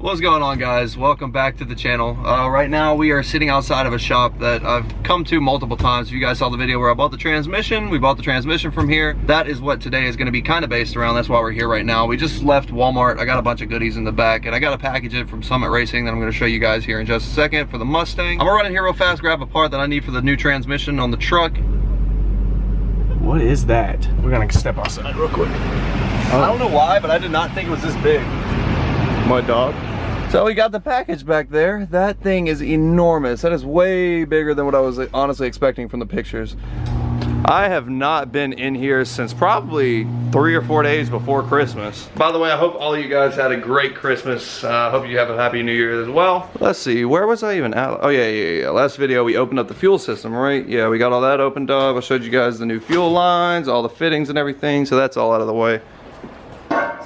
What's going on, guys? Welcome back to the channel. Right now we are sitting outside of a shop that I've come to multiple times. If you guys saw the video where I bought the transmission, we bought the transmission from here. That is what today is going to be kind of based around. That's why we're here right now. We just left Walmart. I got a bunch of goodies in the back and I got to package it from Summit Racing that I'm going to show you guys here in just a second for the Mustang. I'm gonna run in here real fast, grab a part that I need for the new transmission on the truck. What is that? We're gonna step outside real quick. I don't know why, but I did not think it was this big. My dog. So we got the package back there. That thing is enormous. That is way bigger than what I was honestly expecting from the pictures. I have not been in here since probably 3 or 4 days before Christmas. By the way, I hope all of you guys had a great Christmas. Hope you have a happy New Year as well. Let's see, where was I even at? Oh yeah. Last video we opened up the fuel system, right? Yeah, we got all that opened up. I showed you guys the new fuel lines, all the fittings and everything, so that's all out of the way.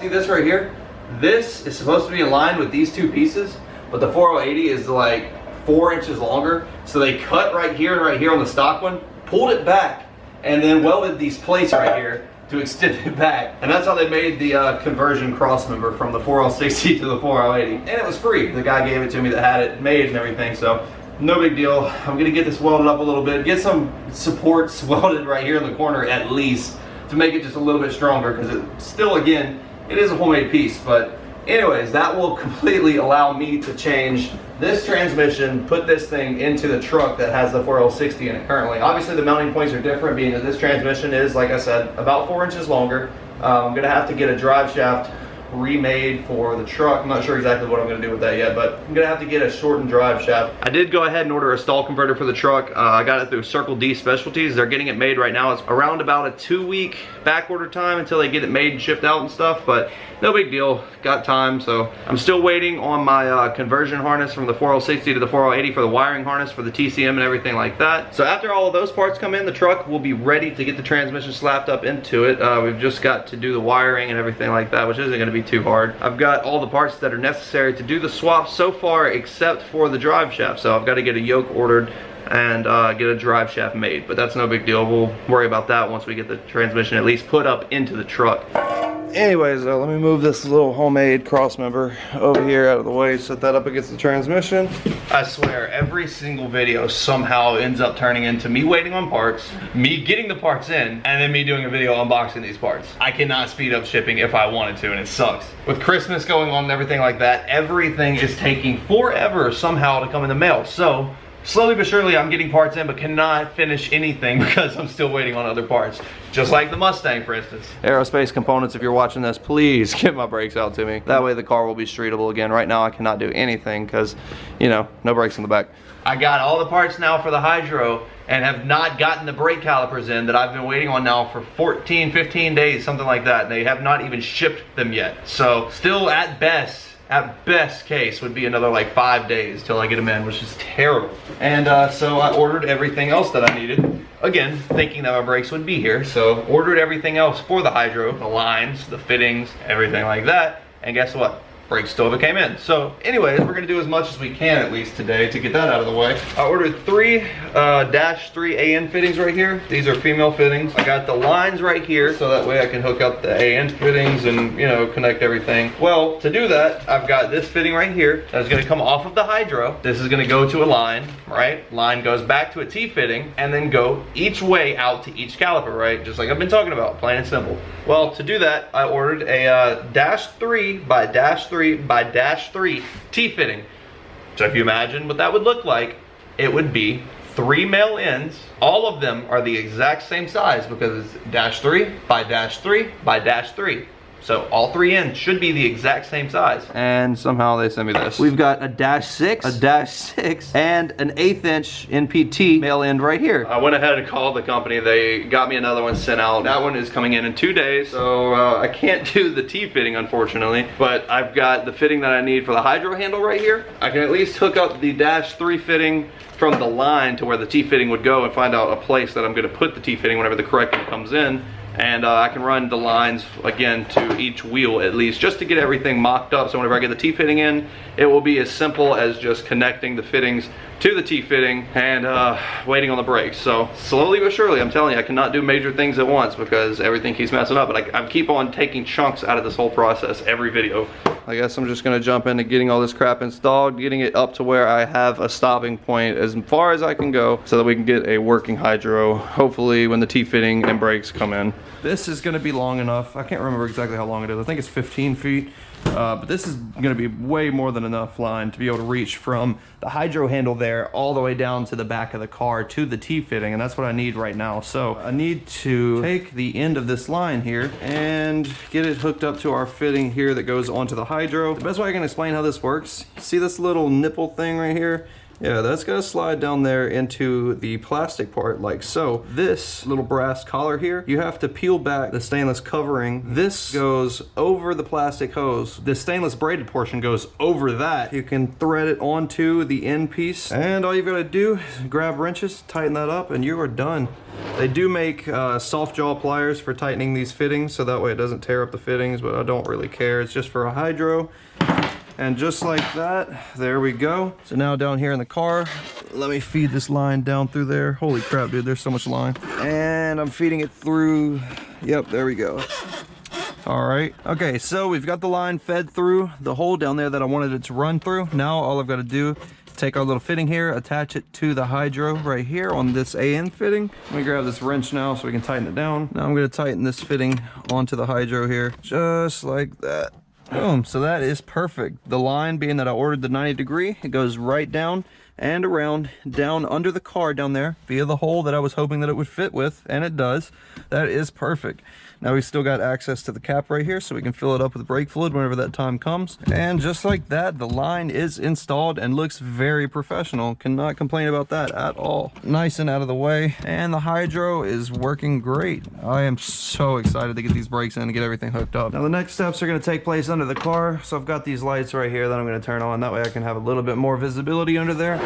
See this right here? This is supposed to be aligned with these two pieces, but the 4080 is like 4 inches longer. So they cut right here and right here on the stock one, pulled it back, and then welded these plates right here to extend it back. And that's how they made the conversion Crossmember from the 4060 to the 4080. And it was free. The guy gave it to me that had it made and everything, so no big deal. I'm gonna get this welded up a little bit, get some supports welded right here in the corner at least to make it just a little bit stronger, because it still, again, it is a homemade piece. But anyways, that will completely allow me to change this transmission, put this thing into the truck that has the 4060 in it currently. Obviously the mounting points are different, being that this transmission is, like I said, about 4 inches longer. I'm gonna have to get a drive shaft remade for the truck. I'm not sure exactly what I'm going to do with that yet, but I'm going to have to get a shortened drive shaft. I did go ahead and order a stall converter for the truck. I got it through Circle D Specialties. They're getting it made right now. It's around about a 2-week back order time until they get it made and shipped out and stuff, but no big deal. Got time. So I'm still waiting on my conversion harness from the 4060 to the 4080 for the wiring harness for the TCM and everything like that. So after all of those parts come in, the truck will be ready to get the transmission slapped up into it. We've just got to do the wiring and everything like that, which isn't going to be too hard. I've got all the parts that are necessary to do the swap so far, except for the drive shaft. So I've got to get a yoke ordered and get a drive shaft made, but that's no big deal. We'll worry about that once we get the transmission at least put up into the truck. Anyways, let me move this little homemade Crossmember over here out of the way, set that up against the transmission. I swear, every single video somehow ends up turning into me waiting on parts, me getting the parts in, and then me doing a video unboxing these parts. I cannot speed up shipping if I wanted to, and it sucks. With Christmas going on and everything like that, everything is taking forever somehow to come in the mail. So slowly but surely I'm getting parts in, but cannot finish anything because I'm still waiting on other parts. Just like the Mustang, for instance. Aerospace Components, if you're watching this, please get my brakes out to me. That way the car will be streetable again. Right now I cannot do anything because, you know, no brakes in the back. I got all the parts now for the hydro and have not gotten the brake calipers in that I've been waiting on now for 14, 15 days, something like that. They have not even shipped them yet. So still at best case would be another like 5 days till I get them in, which is terrible. And so I ordered everything else that I needed. Again, thinking that my brakes would be here. So ordered everything else for the hydro, the lines, the fittings, everything like that. And guess what? Brakes still haven't came in. So anyways, we're gonna do as much as we can at least today to get that out of the way. I ordered 3 -3 AN fittings right here. These are female fittings. I got the lines right here so that way I can hook up the AN fittings and, you know, connect everything. Well, to do that, I've got this fitting right here that's gonna come off of the hydro. This is gonna go to a line, right? Line goes back to a T-fitting and then go each way out to each caliper, right? Just like I've been talking about, plain and simple. Well, to do that, I ordered a -3 by -3 by -3 T-fitting. So if you imagine what that would look like, it would be 3 male ends. All of them are the exact same size because it's -3 by -3 by -3. So all 3 ends should be the exact same size. And somehow they sent me this. We've got a -6, a -6, and an 1/8 inch NPT male end right here. I went ahead and called the company. They got me another one sent out. That one is coming in 2 days. So I can't do the T-fitting, unfortunately. But I've got the fitting that I need for the hydro handle right here. I can at least hook up the -3 fitting from the line to where the T-fitting would go and find out a place that I'm going to put the T-fitting whenever the correct one comes in. And I can run the lines again to each wheel at least, just to get everything mocked up. So whenever I get the T-fitting in, it will be as simple as just connecting the fittings to the T-fitting and waiting on the brakes. So slowly but surely, I'm telling you, I cannot do major things at once because everything keeps messing up. But I keep on taking chunks out of this whole process every video. I guess I'm just gonna jump into getting all this crap installed, getting it up to where I have a stopping point as far as I can go so that we can get a working hydro, hopefully when the T-fitting and brakes come in. This is gonna be long enough. I can't remember exactly how long it is. I think it's 15 feet. But this is gonna be way more than enough line to be able to reach from the hydro handle there all the way down to the back of the car to the T-fitting, and that's what I need right now. So I need to take the end of this line here and get it hooked up to our fitting here that goes onto the hydro. The best way I can explain how this works, see this little nipple thing right here? Yeah, that's gonna slide down there into the plastic part like so. This little brass collar here, you have to peel back the stainless covering. This goes over the plastic hose. The stainless braided portion goes over that. You can thread it onto the end piece, and all you've gotta do is grab wrenches, tighten that up, and you are done. They do make soft jaw pliers for tightening these fittings, so that way it doesn't tear up the fittings, but I don't really care. It's just for a hydro. And just like that, there we go. So now down here in the car, let me feed this line down through there. Holy crap, dude, there's so much line. And I'm feeding it through, yep, there we go. All right, okay, so we've got the line fed through the hole down there that I wanted it to run through. Now all I've got to do, take our little fitting here, attach it to the hydro right here on this AN fitting. Let me grab this wrench now so we can tighten it down. Now I'm gonna tighten this fitting onto the hydro here, just like that. Boom, so that is perfect. The line, being that I ordered the 90 degree, it goes right down and around, down under the car down there via the hole that I was hoping that it would fit with, and it does. That is perfect. Now we've still got access to the cap right here so we can fill it up with brake fluid whenever that time comes. And just like that, the line is installed and looks very professional. Cannot complain about that at all. Nice and out of the way. And the hydro is working great. I am so excited to get these brakes in and get everything hooked up. Now the next steps are gonna take place under the car. So I've got these lights right here that I'm gonna turn on. That way I can have a little bit more visibility under there.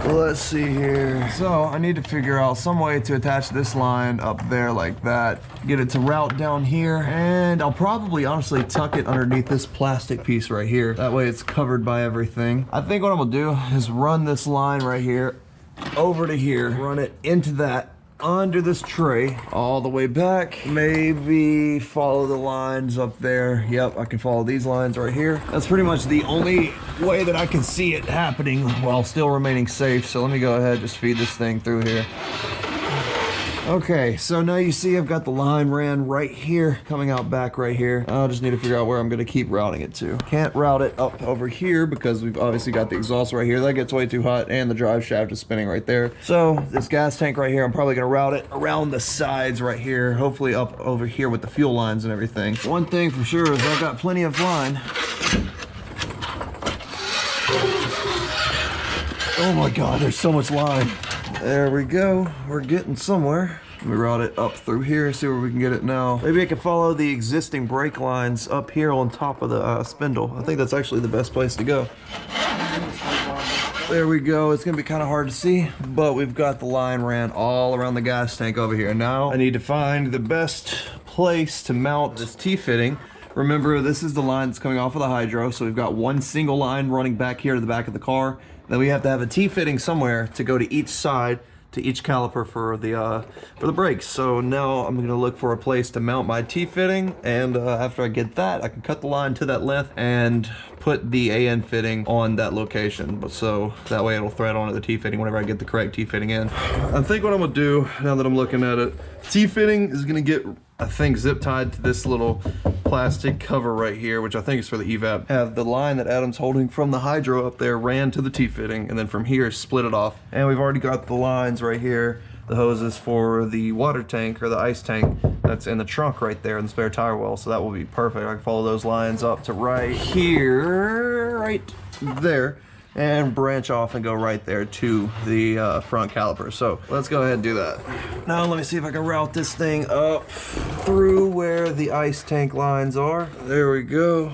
Let's see here. So I need to figure out some way to attach this line up there like that, get it to route down here, and I'll probably honestly tuck it underneath this plastic piece right here. That way it's covered by everything. I think what I'm gonna do is run this line right here over to here, run it into that, under this tray, all the way back, maybe follow the lines up there. Yep, I can follow these lines right here. That's pretty much the only way that I can see it happening while still remaining safe. So let me go ahead, just feed this thing through here. Okay, so now you see I've got the line ran right here, coming out back right here. I just need to figure out where I'm gonna keep routing it to. Can't route it up over here because we've obviously got the exhaust right here. That gets way too hot, and the drive shaft is spinning right there. So this gas tank right here, I'm probably gonna route it around the sides right here, hopefully up over here with the fuel lines and everything. One thing for sure is I've got plenty of line. Oh my God, there's so much line. There we go, we're getting somewhere. Let me route it up through here, see where we can get it now. Maybe I can follow the existing brake lines up here on top of the spindle. I think that's actually the best place to go. There we go, it's gonna be kind of hard to see, but we've got the line ran all around the gas tank over here. Now I need to find the best place to mount this T-fitting. Remember, this is the line that's coming off of the hydro, so we've got one single line running back here to the back of the car. Then we have to have a T-fitting somewhere to go to each side, to each caliper for the brakes. So now I'm gonna look for a place to mount my T-fitting, and after I get that, I can cut the line to that length and put the AN fitting on that location. But so that way it'll thread onto the T-fitting whenever I get the correct T-fitting in. I think what I'm gonna do, now that I'm looking at it, T-fitting is gonna get, I think, zip tied to this little plastic cover right here, which I think is for the evap. Have the line that Adam's holding from the hydro up there ran to the T-fitting, and then from here split it off. And we've already got the lines right here, the hoses for the water tank or the ice tank that's in the trunk right there in the spare tire well, so that will be perfect. I can follow those lines up to right here, right there, and branch off and go right there to the front caliper. So let's go ahead and do that. Now let me see if I can route this thing up through where the ice tank lines are. There we go.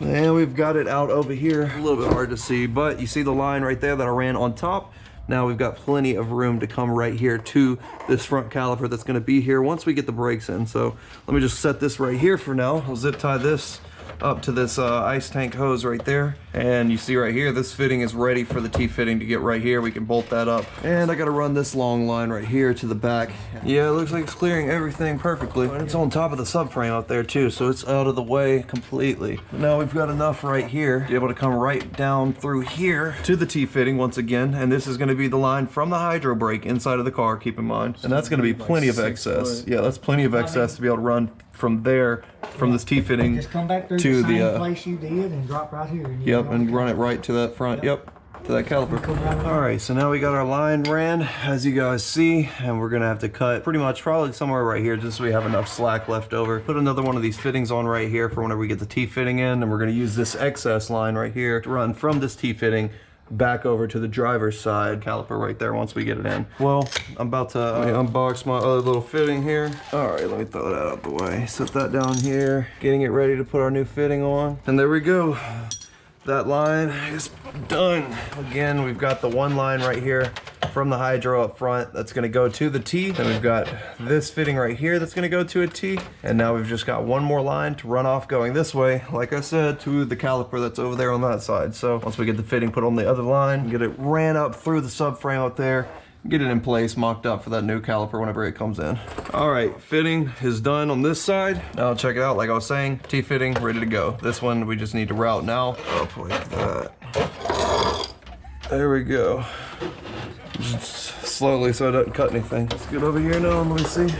And we've got it out over here. A little bit hard to see, but you see the line right there that I ran on top? Now we've got plenty of room to come right here to this front caliper that's gonna be here once we get the brakes in. So let me just set this right here for now. I'll zip tie this up to this ice tank hose right there, and you see right here this fitting is ready for the T-fitting to get right here. We can bolt that up, and I gotta run this long line right here to the back. Yeah, it looks like it's clearing everything perfectly, and it's on top of the subframe up there too, so it's out of the way completely. But now we've got enough right here to be able to come right down through here to the T-fitting once again, and this is going to be the line from the hydro brake inside of the car, keep in mind, and that's going to be plenty of excess. Yeah, that's plenty of excess to be able to run from there, from this T-fitting Just come back through to the same the place you did and drop right here. And yep, and run it right to that front. Yep, to that caliper. All right, so now we got our line ran, as you guys see, and we're gonna have to cut pretty much probably somewhere right here, just so we have enough slack left over. Put another one of these fittings on right here for whenever we get the T-fitting in, and we're gonna use this excess line right here to run from this T-fitting back over to the driver's side caliper right there once we get it in. Well, I'm about to unbox my other little fitting here. All right, let me throw that out the way. Set that down here, getting it ready to put our new fitting on. And there we go. That line is done. Again, we've got the one line right here from the hydro up front that's gonna go to the T. Then we've got this fitting right here that's gonna go to a T. And now we've just got one more line to run off going this way, like I said, to the caliper that's over there on that side. So once we get the fitting put on the other line, get it ran up through the subframe up there, get it in place, mocked up for that new caliper whenever it comes in. All right, fitting is done on this side. Now check it out, like I was saying, T-fitting ready to go. This one we just need to route now. Up like that. There we go. Just slowly so it doesn't cut anything. Let's get over here now and let me see.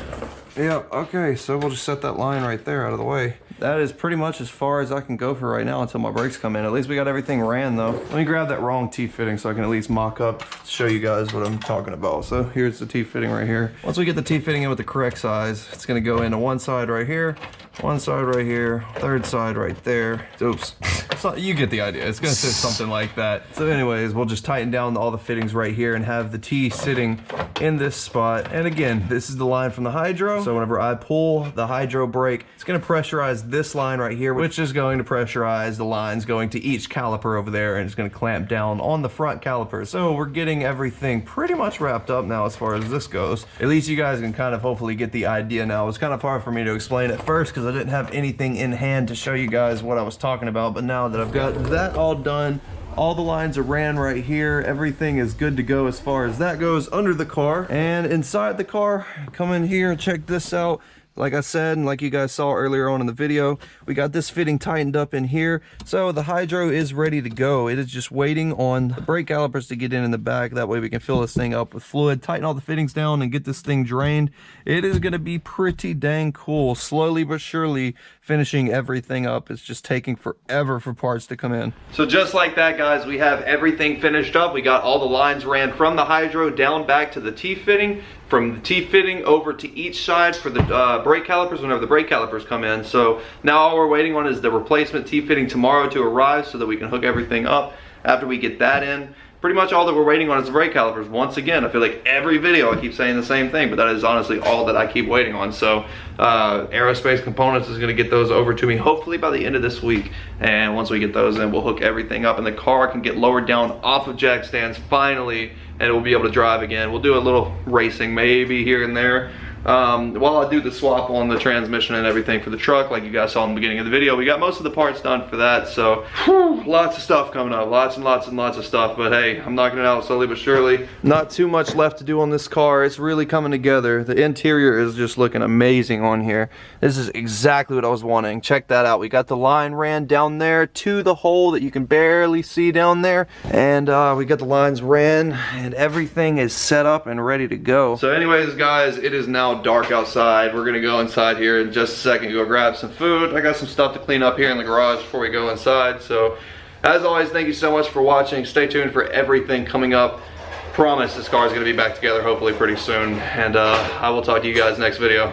Yep, okay, so we'll just set that line right there out of the way. That is pretty much as far as I can go for right now until my brakes come in. At least we got everything ran though. Let me grab that wrong T-fitting so I can at least mock up, show you guys what I'm talking about. So here's the T-fitting right here. Once we get the T-fitting in with the correct size, it's gonna go into one side right here, one side right here, third side right there. Oops. So you get the idea. It's gonna sit something like that. So anyways, we'll just tighten down all the fittings right here and have the T sitting in this spot. And again, this is the line from the hydro. So whenever I pull the hydro brake, it's gonna pressurize this line right here, which is going to pressurize the lines going to each caliper over there, and it's gonna clamp down on the front caliper. So we're getting everything pretty much wrapped up now as far as this goes. At least you guys can kind of hopefully get the idea now. It was kind of hard for me to explain at first because I didn't have anything in hand to show you guys what I was talking about, but now that I've got that all done, all the lines are ran right here, everything is good to go as far as that goes under the car. And inside the car, come in here, check this out. Like I said, and like you guys saw earlier on in the video, we got this fitting tightened up in here. So the hydro is ready to go. It is just waiting on the brake calipers to get in the back. That way we can fill this thing up with fluid, tighten all the fittings down, and get this thing drained. It is going to be pretty dang cool. Slowly but surely finishing everything up. It's just taking forever for parts to come in. So just like that, guys, we have everything finished up. We got all the lines ran from the hydro down back to the T-fitting, from the T-fitting over to each side for the brake calipers whenever the brake calipers come in. So now all we're waiting on is the replacement T-fitting tomorrow to arrive so that we can hook everything up. After we get that in, pretty much all that we're waiting on is the brake calipers. Once again, I feel like every video I keep saying the same thing, but that is honestly all that I keep waiting on. So Aerospace Components is gonna get those over to me hopefully by the end of this week. And once we get those in, we'll hook everything up and the car can get lowered down off of jack stands finally, and we'll be able to drive again. We'll do a little racing maybe here and there. While I do the swap on the transmission and everything for the truck, like you guys saw in the beginning of the video, we got most of the parts done for that. So whew, lots of stuff coming up, lots and lots and lots of stuff. But hey, I'm knocking it out slowly but surely. Not too much left to do on this car. It's really coming together. The interior is just looking amazing on here. This is exactly what I was wanting. Check that out. We got the line ran down there to the hole that you can barely see down there, and we got the lines ran and everything is set up and ready to go. So anyways, guys, it is now dark outside. We're gonna go inside here in just a second, go grab some food. I got some stuff to clean up here in the garage before we go inside. So as always, thank you so much for watching. Stay tuned for everything coming up. Promise this car is gonna be back together hopefully pretty soon, and I will talk to you guys next video.